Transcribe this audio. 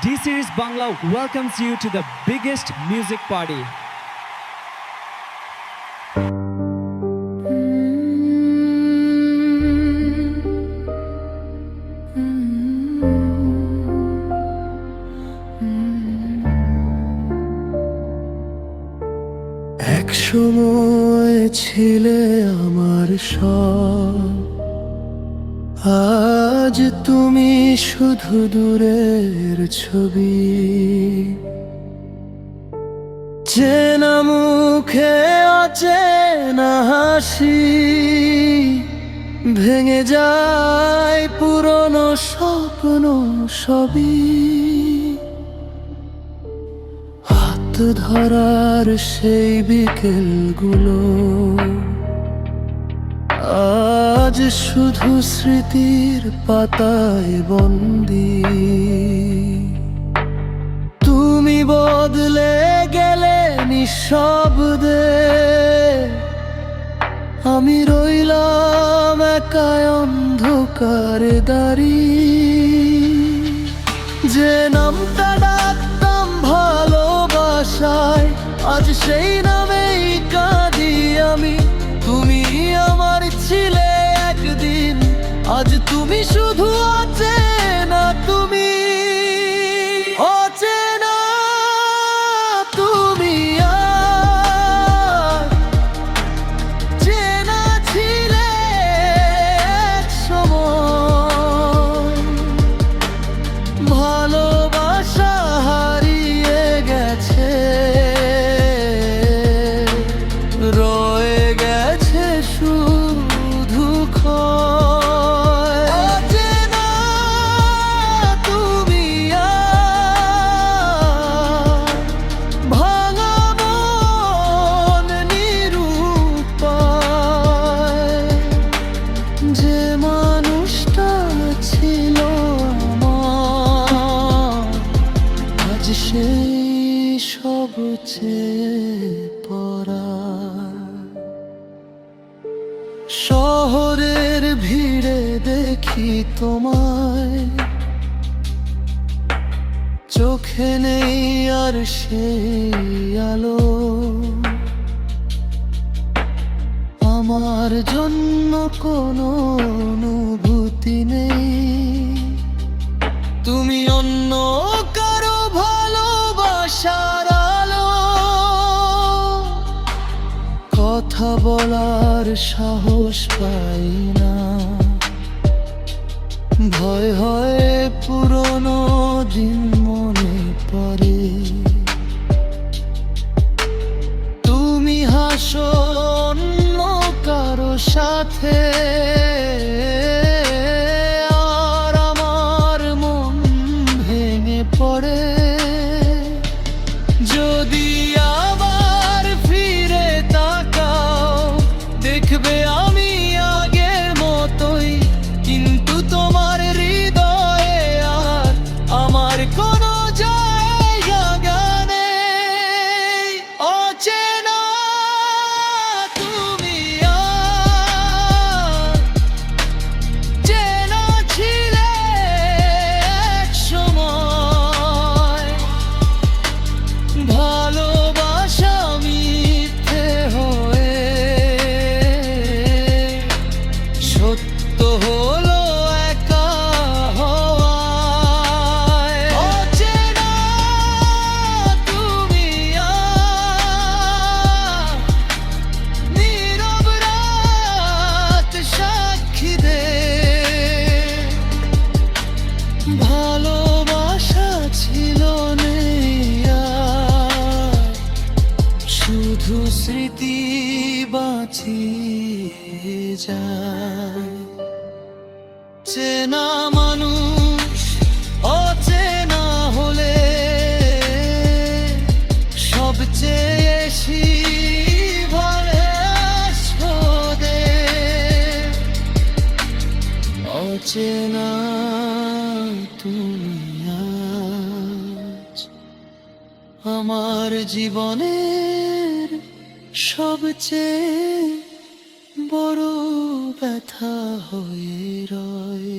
D-Series Bangla welcomes you to the biggest music party. এক সময় ছিলে আমার সব, আজ তুমি শুধু দূরের ছবি। চেনা মুখে অচেনা হাসি, ভেঙে যায় পুরনো স্বপ্ন সবই। হাত ধরার সেই বিকেলগুলো আজ শুধু স্মৃতির পাতায় বন্দি। তুমি বদলে গেলে নিঃশব্দে, আমি রইলাম একা অন্ধকারে দাঁড়িয়ে। যে নামটা ডাকতাম ভালোবাসায়, আজ সেই নামেই কাঁদি আমি। তুমি আমার ছিলে একদিন, আজ তুমি শুধু অচেনা। তুমি অচেনা, তুমি আর চেনা ছিলে এক সময়। ভালোবাসা হারিয়ে গেছে, রয়ে গেছে শুধু ক্ষয়। অচেনা তুমি আর ভাঙা মন নিরুপায়। যে মানুষটা ছিল আমার, আজ সেই সবচেয়ে পরার। শহরের ভিড়ে দেখি তোমায়, চোখে নেই আর সেই আলো। আমার জন্য কোনো অনুভূতি নেই, তুমি অন্য কারো ভালোবাসার আলো। কথা বলার সাহস পাই না, ভয় হয় পুরনো দিন মনে পড়ে। তুমি হাসো অন্য কারো সাথে, আর আমার মন ভেঙে পড়ে। যদি আবার ফিরে তাকাও, দেখবে আমি আগের মতোই, কিন্তু তোমার হৃদয়ে আর আমার কোনো জায়গা নেই। অচেনা তুমি আর চেনা ছিলে এক সময়। ভালোবাসা মিথ্যে হয়ে সত্য হলো একা হওয়ায়। অচেনা তুমি আর নীরব রাত সাক্ষী দে। ভালোবাসা ছিল নেই আর, শুধু স্মৃতি বাঁচিয়ে যায়। চেনা মানুষ অচেনা হলে সবচেয়ে বেশি ভালোবাসো দে। অচেনা তুমি আজ আমার জীবনের সবচেয়ে বড় ব্যথা হয়ে রয়।